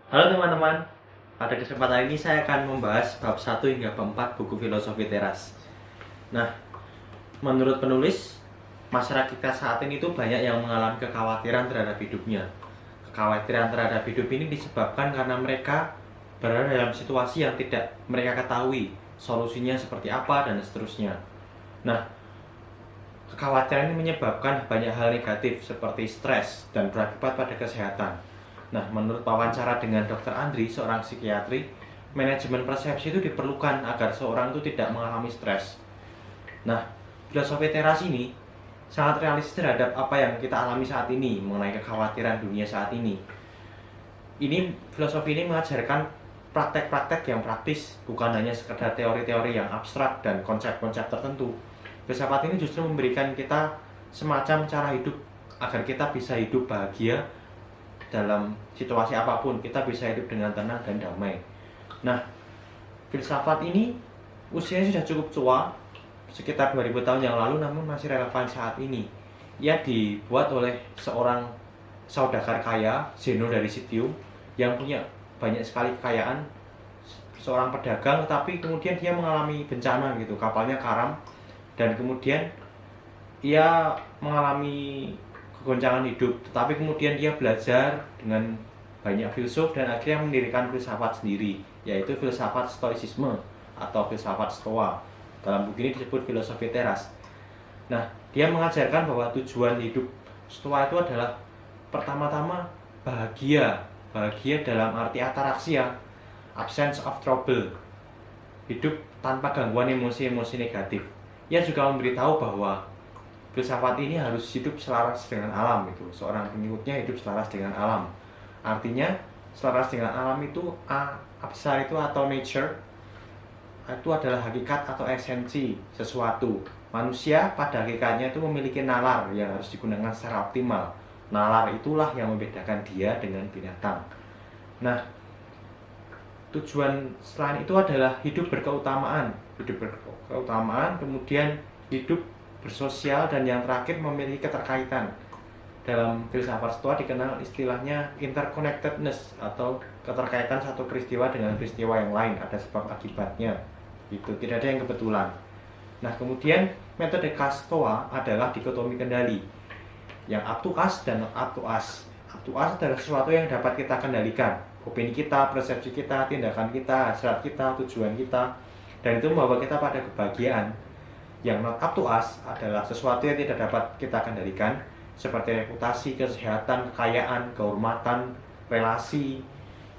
Halo teman-teman, pada kesempatan ini saya akan membahas bab 1 hingga bab 4 buku Filosofi Teras. Nah, menurut penulis, masyarakat kita saat ini tuh banyak yang mengalami kekhawatiran terhadap hidupnya. Kekhawatiran terhadap hidup ini disebabkan karena mereka berada dalam situasi yang tidak mereka ketahui solusinya seperti apa dan seterusnya. Nah, kekhawatiran ini menyebabkan banyak hal negatif seperti stres dan berakibat pada kesehatan. Nah, menurut wawancara dengan Dr. Andri, seorang psikiatri, manajemen persepsi itu diperlukan agar seorang itu tidak mengalami stres. Nah, filosofi teras ini sangat realistis terhadap apa yang kita alami saat ini mengenai kekhawatiran dunia saat ini. Filosofi ini mengajarkan praktek-praktek yang praktis, bukan hanya sekedar teori-teori yang abstrak dan konsep-konsep tertentu. Filsafat ini justru memberikan kita semacam cara hidup agar kita bisa hidup bahagia dalam situasi apapun, kita bisa hidup dengan tenang dan damai. Nah, filsafat ini usianya sudah cukup tua, sekitar 2000 tahun yang lalu, namun masih relevan saat ini. Ia dibuat oleh seorang saudagar kaya, Zeno dari Citium, yang punya banyak sekali kekayaan, seorang pedagang, tapi kemudian dia mengalami bencana gitu, kapalnya karam, dan kemudian ia mengalami kegoncangan hidup, tetapi kemudian dia belajar dengan banyak filsuf dan akhirnya mendirikan filsafat sendiri, yaitu filsafat stoicisme atau filsafat stoa. Dalam buku ini disebut filosofi teras. Nah, dia mengajarkan bahwa tujuan hidup stoa itu adalah pertama-tama bahagia, bahagia dalam arti ataraxia, absence of trouble, hidup tanpa gangguan emosi-emosi negatif. Ia juga memberitahu bahwa filsafat ini harus hidup selaras dengan alam itu. Seorang pengikutnya hidup selaras dengan alam. Artinya selaras dengan alam itu absar itu atau nature itu adalah hakikat atau esensi sesuatu. Manusia pada hakikatnya itu memiliki nalar yang harus digunakan secara optimal. Nalar itulah yang membedakan dia dengan binatang. Nah, tujuan selain itu adalah hidup berkeutamaan, kemudian hidup bersosial, dan yang terakhir memiliki keterkaitan. Dalam filsafat Stoa dikenal istilahnya interconnectedness atau keterkaitan satu peristiwa dengan peristiwa yang lain, ada sebab akibatnya. Itu tidak ada yang kebetulan. Nah, kemudian metode Stoa adalah dikotomi kendali, yang up to us dan not up to us. Up to us adalah sesuatu yang dapat kita kendalikan, opini kita, persepsi kita, tindakan kita, hasrat kita, tujuan kita, dan itu membawa kita pada kebahagiaan. Yang not up to us adalah sesuatu yang tidak dapat kita kendalikan, seperti reputasi, kesehatan, kekayaan, kehormatan, relasi,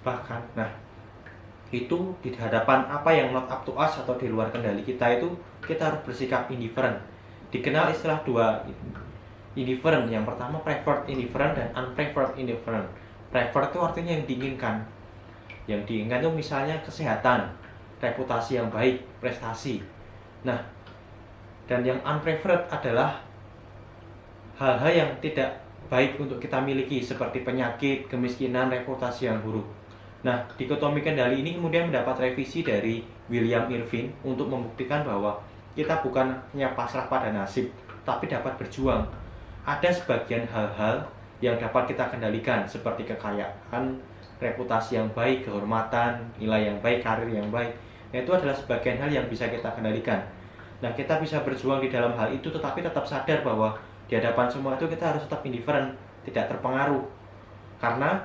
bahkan. Nah, itu di hadapan apa yang not up to us atau di luar kendali kita itu, kita harus bersikap indifferent. Dikenal istilah dua indifferent. Yang pertama preferred indifferent dan unpreferred indifferent. Preferred itu artinya yang diinginkan. Yang diinginkan itu misalnya kesehatan, reputasi yang baik, prestasi. Nah, dan yang unpreferred adalah hal-hal yang tidak baik untuk kita miliki, seperti penyakit, kemiskinan, reputasi yang buruk. Nah, dikotomi kendali ini kemudian mendapat revisi dari William Irvine untuk membuktikan bahwa kita bukan hanya pasrah pada nasib, tapi dapat berjuang. Ada sebagian hal-hal yang dapat kita kendalikan, seperti kekayaan, reputasi yang baik, kehormatan, nilai yang baik, karir yang baik. Itu adalah sebagian hal yang bisa kita kendalikan. Nah, kita bisa berjuang di dalam hal itu, tetapi tetap sadar bahwa di hadapan semua itu kita harus tetap indifferent, tidak terpengaruh. Karena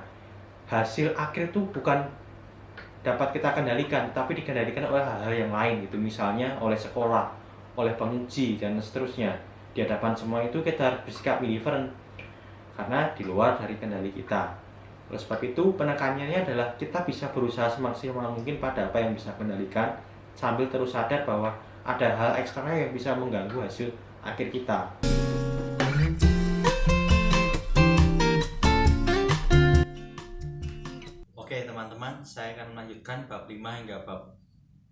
hasil akhir itu bukan dapat kita kendalikan, tapi dikendalikan oleh hal-hal yang lain gitu. Misalnya oleh sekolah, oleh penguji, dan seterusnya. Di hadapan semua itu kita harus bersikap indifferent, karena di luar dari kendali kita. Oleh sebab itu, penekanannya adalah kita bisa berusaha semaksimal mungkin pada apa yang bisa kendalikan, sambil terus sadar bahwa ada hal eksternal yang bisa mengganggu hasil akhir kita. Oke teman-teman, saya akan melanjutkan bab 5 hingga bab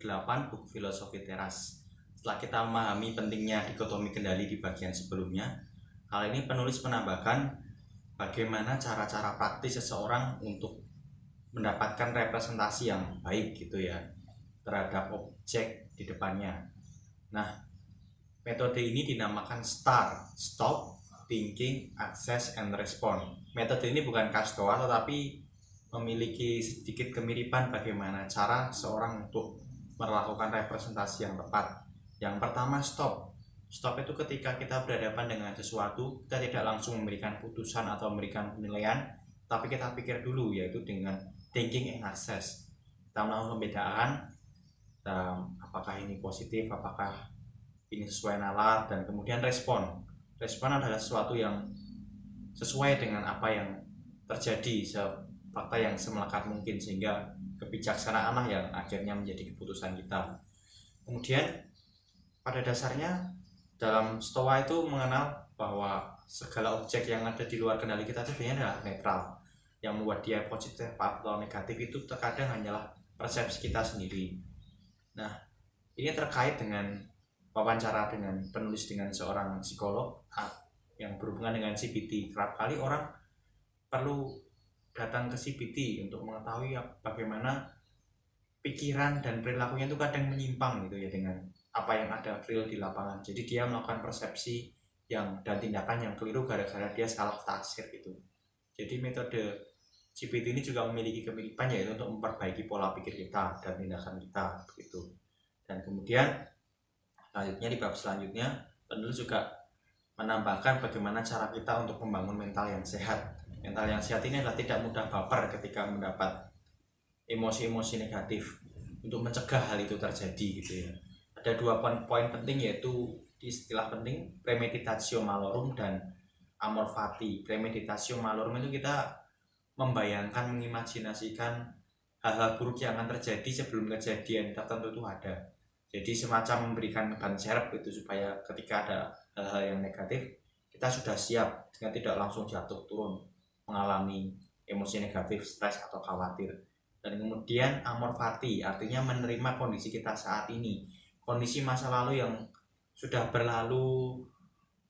8 buku Filosofi Teras. Setelah kita memahami pentingnya dikotomi kendali di bagian sebelumnya, kali ini penulis menambahkan bagaimana cara-cara praktis seseorang untuk mendapatkan representasi yang baik gitu ya terhadap objek di depannya. Nah, metode ini dinamakan STAR, Stop, Thinking, Access, and Respond. Metode ini bukan Stoa, tetapi memiliki sedikit kemiripan bagaimana cara seorang untuk melakukan representasi yang tepat. Yang pertama, stop. Stop itu ketika kita berhadapan dengan sesuatu, kita tidak langsung memberikan putusan atau memberikan penilaian, tapi kita pikir dulu, yaitu dengan thinking and access. Kita melakukan pembedaan, apakah ini positif, apakah ini sesuai nalar, dan kemudian respon. Respon adalah sesuatu yang sesuai dengan apa yang terjadi, fakta yang semelekat mungkin, sehingga kebijaksanaan yang akhirnya menjadi keputusan kita. Kemudian pada dasarnya dalam Stoa itu mengenal bahwa segala objek yang ada di luar kendali kita itu sebenarnya adalah netral. Yang membuat dia positif atau negatif itu terkadang hanyalah persepsi kita sendiri. Nah, ini terkait dengan wawancara dengan penulis dengan seorang psikolog yang berhubungan dengan CBT. Kerap kali orang perlu datang ke CBT untuk mengetahui bagaimana pikiran dan perilakunya itu kadang menyimpang gitu ya dengan apa yang ada real di lapangan. Jadi dia melakukan persepsi dan tindakan yang keliru gara-gara dia salah tafsir gitu. Jadi metode CBT ini juga memiliki kemiripan, yaitu untuk memperbaiki pola pikir kita dan tindakan kita begitu. Dan kemudian selanjutnya di bab selanjutnya penulis juga menambahkan bagaimana cara kita untuk membangun mental yang sehat. Mental yang sehat ini adalah tidak mudah baper ketika mendapat emosi-emosi negatif, untuk mencegah hal itu terjadi gitu ya. Ada dua poin penting, yaitu istilah penting premeditatio malorum dan amor fati. Premeditatio malorum itu kita membayangkan, mengimajinasikan hal-hal buruk yang akan terjadi sebelum kejadian tertentu itu ada. Jadi semacam memberikan ban serep itu, supaya ketika ada hal-hal yang negatif kita sudah siap dengan tidak langsung jatuh turun mengalami emosi negatif, stres atau khawatir. Dan kemudian amor fati artinya menerima kondisi kita saat ini, kondisi masa lalu yang sudah berlalu,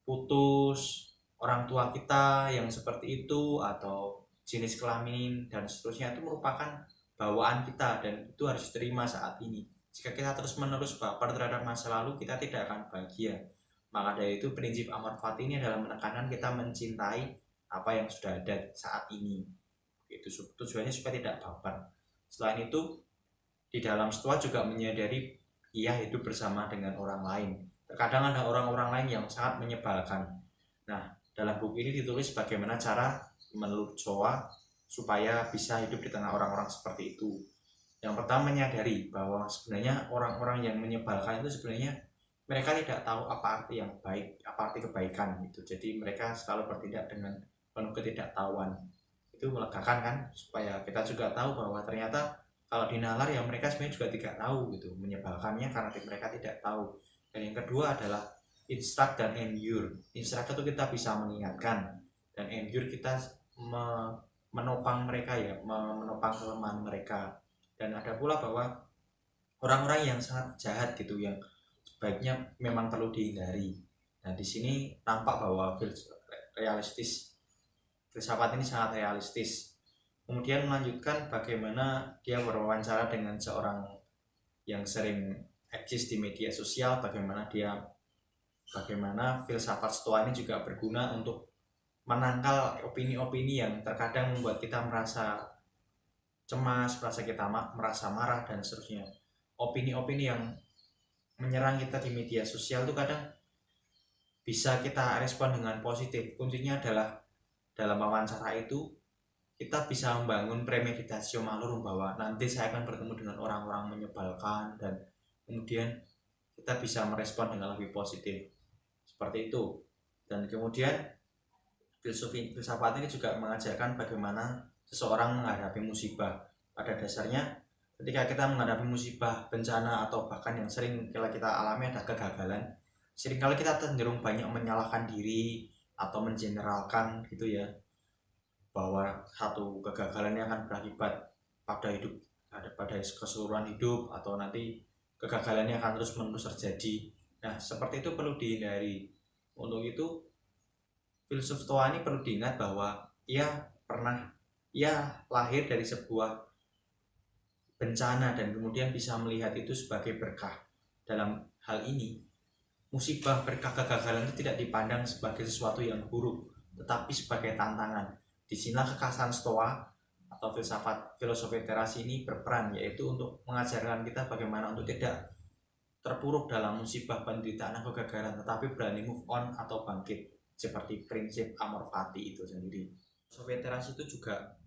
putus, orang tua kita yang seperti itu, atau jenis kelamin dan seterusnya, itu merupakan bawaan kita dan itu harus diterima saat ini. Jika kita terus menerus baper terhadap masa lalu, kita tidak akan bahagia. Maka dari itu prinsip amor fati ini adalah menekankan kita mencintai apa yang sudah ada saat ini. Itu tujuannya supaya tidak baper. Selain itu, di dalam Stoa juga menyadari ia hidup bersama dengan orang lain. Terkadang ada orang-orang lain yang sangat menyebalkan. Nah, dalam buku ini ditulis bagaimana cara menurut Stoa supaya bisa hidup di tengah orang-orang seperti itu. Yang pertama, menyadari bahwa sebenarnya orang-orang yang menyebalkan itu sebenarnya mereka tidak tahu apa arti yang baik, apa arti kebaikan gitu. Jadi mereka selalu bertindak dengan penuh ketidaktahuan. Itu melegakan kan, supaya kita juga tahu bahwa ternyata kalau dinalar ya mereka sebenarnya juga tidak tahu gitu, menyebalkannya karena mereka tidak tahu. Dan yang kedua adalah instruct dan endure. Instruct itu kita bisa mengingatkan, dan endure kita menopang mereka ya, menopang kelemahan mereka. Dan ada pula bahwa orang-orang yang sangat jahat gitu, yang sebaiknya memang perlu dihindari. Nah, di sini tampak bahwa filsafat ini sangat realistis. Kemudian melanjutkan bagaimana dia berwawancara dengan seorang yang sering eksis di media sosial, bagaimana filsafat Stoa ini juga berguna untuk menangkal opini-opini yang terkadang membuat kita merasa cemas, merasa marah dan seterusnya. Opini-opini yang menyerang kita di media sosial itu kadang bisa kita respon dengan positif. Kuncinya adalah dalam wawancara itu kita bisa membangun premeditatio malorum, bahwa nanti saya akan bertemu dengan orang-orang menyebalkan, dan kemudian kita bisa merespon dengan lebih positif seperti itu. Dan kemudian filsafat ini juga mengajarkan bagaimana seseorang menghadapi musibah. Pada dasarnya ketika kita menghadapi musibah, bencana, atau bahkan yang sering kita alami ada kegagalan, seringkali kita cenderung banyak menyalahkan diri atau mengeneralkan gitu ya, bahwa satu kegagalan yang akan berakibat pada keseluruhan hidup, atau nanti kegagalannya akan terus menerus terjadi. Nah, seperti itu perlu dihindari. Untuk itu filsuf Stoa ini perlu diingat bahwa ia lahir dari sebuah bencana dan kemudian bisa melihat itu sebagai berkah. Dalam hal ini, musibah, berkah, kegagalan itu tidak dipandang sebagai sesuatu yang buruk, tetapi sebagai tantangan. Disinilah kekhasan Stoa atau filosofi teras ini berperan, yaitu untuk mengajarkan kita bagaimana untuk tidak terpuruk dalam musibah penderitaan atau kegagalan, tetapi berani move on atau bangkit, seperti prinsip Amor Fati itu sendiri. Filosofi teras itu juga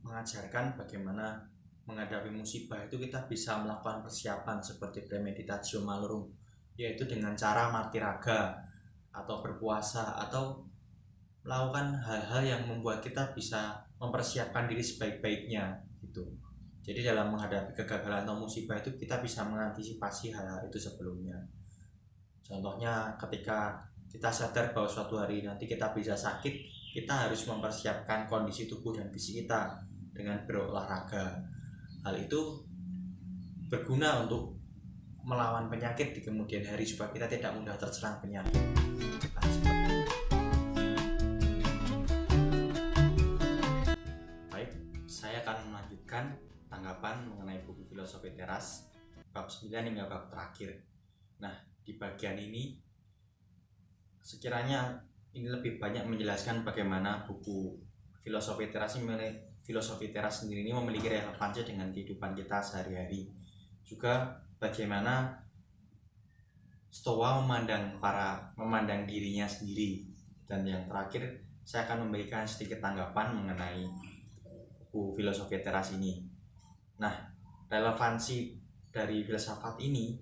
mengajarkan bagaimana menghadapi musibah itu kita bisa melakukan persiapan seperti premeditatio malorum, yaitu dengan cara mati raga atau berpuasa atau melakukan hal-hal yang membuat kita bisa mempersiapkan diri sebaik-baiknya gitu. Jadi dalam menghadapi kegagalan atau musibah itu kita bisa mengantisipasi hal-hal itu sebelumnya. Contohnya ketika kita sadar bahwa suatu hari nanti kita bisa sakit, kita harus mempersiapkan kondisi tubuh dan fisik kita dengan berolahraga. Hal itu berguna untuk melawan penyakit di kemudian hari supaya kita tidak mudah terserang penyakit. Baik, saya akan melanjutkan tanggapan mengenai buku Filosofi Teras bab 9 hingga bab terakhir. Nah, di bagian ini sekiranya ini lebih banyak menjelaskan bagaimana buku Filosofi Teras sendiri ini memiliki relevansi dengan kehidupan kita sehari-hari. Juga bagaimana Stoa memandang dirinya sendiri. Dan yang terakhir, saya akan memberikan sedikit tanggapan mengenai buku Filosofi Teras ini. Nah, relevansi dari filsafat ini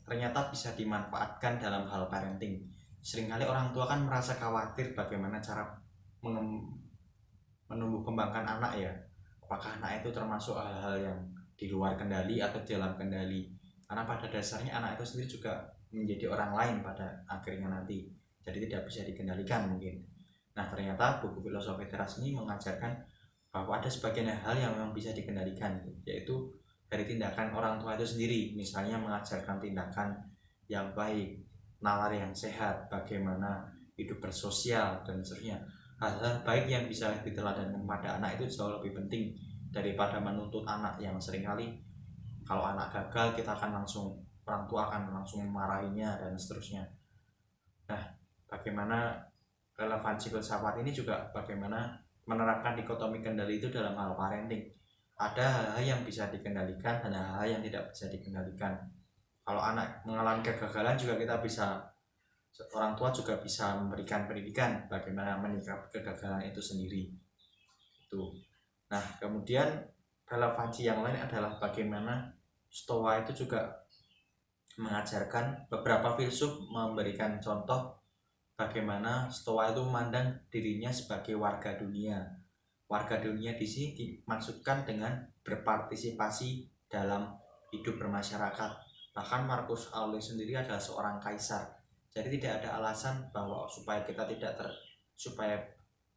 ternyata bisa dimanfaatkan dalam hal parenting. Seringkali orang tua kan merasa khawatir bagaimana cara menumbuh kembangkan anak ya. Apakah anak itu termasuk hal-hal yang di luar kendali atau di dalam kendali. Karena pada dasarnya anak itu sendiri juga menjadi orang lain pada akhirnya nanti. Jadi tidak bisa dikendalikan mungkin. Nah, ternyata buku Filosofi Teras ini mengajarkan bahwa ada sebagian hal yang memang bisa dikendalikan, yaitu dari tindakan orang tua itu sendiri. Misalnya mengajarkan tindakan yang baik, nalar yang sehat, bagaimana hidup bersosial dan seterusnya. Hal-hal baik yang bisa diteladankan pada anak itu jauh lebih penting daripada menuntut anak yang seringkali kalau anak gagal orang tua akan langsung memarahinya dan seterusnya. Nah, bagaimana relevansi filsafat ini juga bagaimana menerapkan dikotomi kendali itu dalam hal parenting. Ada hal-hal yang bisa dikendalikan dan hal-hal yang tidak bisa dikendalikan. Kalau anak mengalami kegagalan juga orang tua juga bisa memberikan pendidikan bagaimana menyikapi kegagalan itu sendiri. Nah, kemudian relevansi yang lain adalah bagaimana Stoa itu juga mengajarkan, beberapa filsuf memberikan contoh bagaimana Stoa itu memandang dirinya sebagai warga dunia. Warga dunia di sini dimaksudkan dengan berpartisipasi dalam hidup bermasyarakat. Bahkan Marcus Aurelius sendiri adalah seorang kaisar. Jadi tidak ada alasan bahwa supaya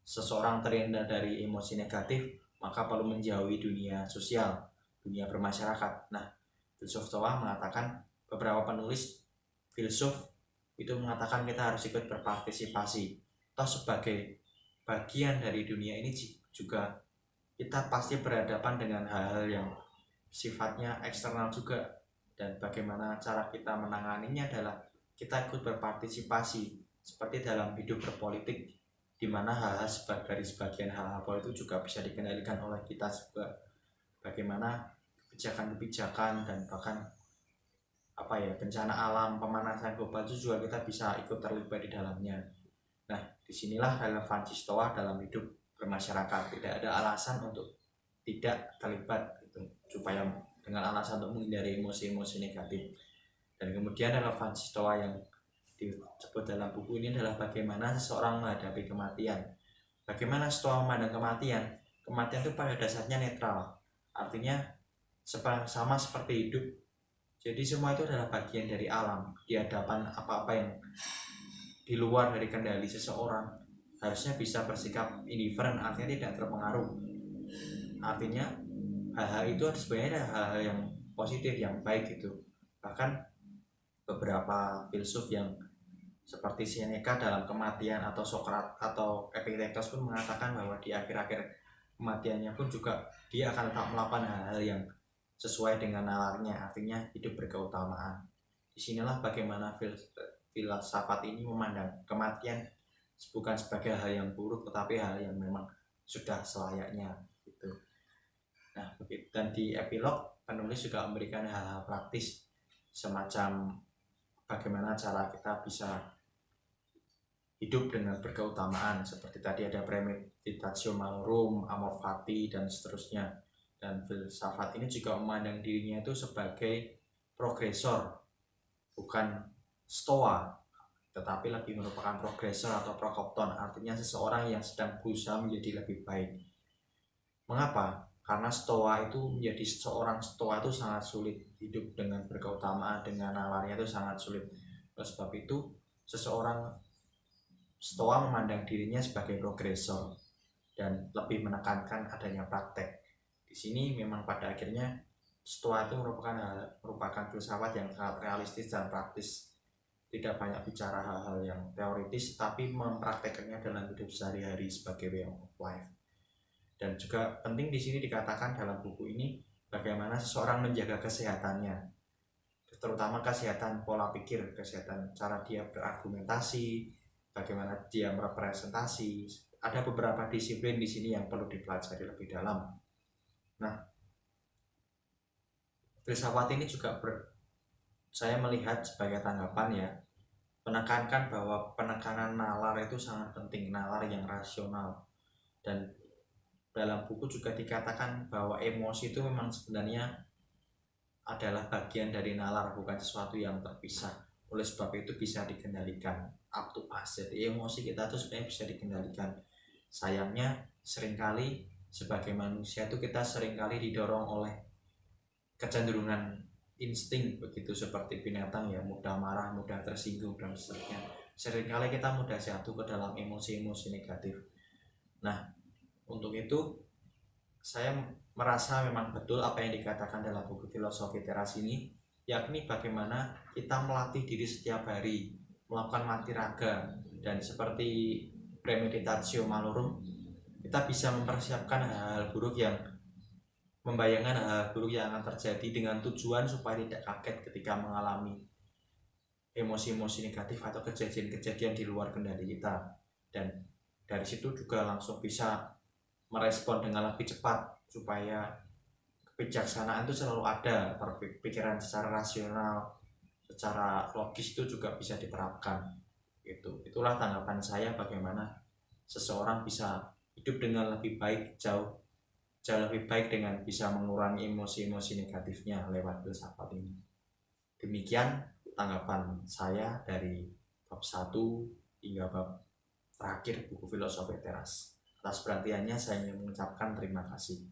seseorang terhindar dari emosi negatif, maka perlu menjauhi dunia sosial, dunia bermasyarakat. Nah, filsuf Stoa mengatakan, beberapa penulis filsuf itu mengatakan kita harus ikut berpartisipasi. Toh sebagai bagian dari dunia ini juga kita pasti berhadapan dengan hal-hal yang sifatnya eksternal juga. Dan bagaimana cara kita menanganinya adalah kita ikut berpartisipasi seperti dalam hidup berpolitik, di mana hal-hal dari sebagian hal-hal politik juga bisa dikendalikan oleh kita juga. Bagaimana kebijakan-kebijakan dan bahkan bencana alam, pemanasan global itu juga kita bisa ikut terlibat di dalamnya. Nah, disinilah relevansi Stoa dalam hidup bermasyarakat. Tidak ada alasan untuk tidak terlibat gitu, supaya dengan alasan untuk menghindari emosi-emosi negatif. Dan kemudian relevansi Stoa yang disebut dalam buku ini adalah bagaimana seseorang menghadapi kematian. Bagaimana Stoa memandang kematian? Kematian itu pada dasarnya netral, artinya sama seperti hidup. Jadi semua itu adalah bagian dari alam. Di hadapan apa-apa yang di luar dari kendali seseorang, harusnya bisa bersikap indifferent, artinya tidak terpengaruh. Artinya hal-hal itu sebenarnya hal-hal yang positif, yang baik gitu. Bahkan beberapa filsuf yang seperti Seneca dalam kematian, atau Socrates atau Epictetus pun mengatakan bahwa di akhir-akhir kematiannya pun juga dia akan tetap melakukan hal-hal yang sesuai dengan nalarnya, artinya hidup berkeutamaan. Disinilah bagaimana filsafat ini memandang kematian bukan sebagai hal yang buruk, tetapi hal yang memang sudah selayaknya gitu. Nah, dan di epilog penulis juga memberikan hal-hal praktis semacam bagaimana cara kita bisa hidup dengan berkeutamaan, seperti tadi ada premeditatio malorum, amor fati, dan seterusnya. Dan filsafat ini juga memandang dirinya itu sebagai progresor, bukan stoa, tetapi lebih merupakan progresor atau prokopton, artinya seseorang yang sedang berusaha menjadi lebih baik. Mengapa? Karena stoa itu menjadi seorang stoa itu sangat sulit, hidup dengan berkeutamaan, dengan nalarnya itu sangat sulit. Oleh sebab itu, seseorang stoa memandang dirinya sebagai progresor dan lebih menekankan adanya praktek. Di sini memang pada akhirnya stoa itu merupakan filsafat yang sangat realistis dan praktis, tidak banyak bicara hal-hal yang teoritis, tapi mempraktekannya dalam hidup sehari-hari sebagai way of life. Dan juga penting di sini dikatakan dalam buku ini bagaimana seseorang menjaga kesehatannya, terutama kesehatan pola pikir, kesehatan cara dia berargumentasi, bagaimana dia merepresentasi. Ada beberapa disiplin di sini yang perlu dipelajari lebih dalam. Nah, filsafat ini juga saya melihat sebagai tanggapan ya, menekankan bahwa penekanan nalar itu sangat penting, nalar yang rasional. Dan dalam buku juga dikatakan bahwa emosi itu memang sebenarnya adalah bagian dari nalar, bukan sesuatu yang terpisah. Oleh sebab itu bisa dikendalikan, up to us. Jadi emosi kita tuh sebenarnya bisa dikendalikan. Sayangnya seringkali sebagai manusia itu kita seringkali didorong oleh kecenderungan insting begitu, seperti binatang ya, mudah marah, mudah tersinggung dan seterusnya. Seringkali kita mudah jatuh ke dalam emosi-emosi negatif. Nah, untuk itu saya merasa memang betul apa yang dikatakan dalam buku Filosofi Teras ini, yakni bagaimana kita melatih diri setiap hari, melakukan mati raga, dan seperti premeditatio malorum, kita bisa mempersiapkan hal-hal buruk yang membayangkan hal-hal buruk yang akan terjadi dengan tujuan supaya tidak kaget ketika mengalami emosi-emosi negatif atau kejadian-kejadian di luar kendali kita, dan dari situ juga langsung bisa merespon dengan lebih cepat supaya kebijaksanaan itu selalu ada, pikiran secara rasional, secara logis itu juga bisa diterapkan. Itulah tanggapan saya bagaimana seseorang bisa hidup dengan lebih baik, jauh lebih baik dengan bisa mengurangi emosi-emosi negatifnya lewat filsafat ini. Demikian tanggapan saya dari bab 1 hingga bab terakhir buku Filosofi Teras. Atas perhatiannya saya ingin mengucapkan terima kasih.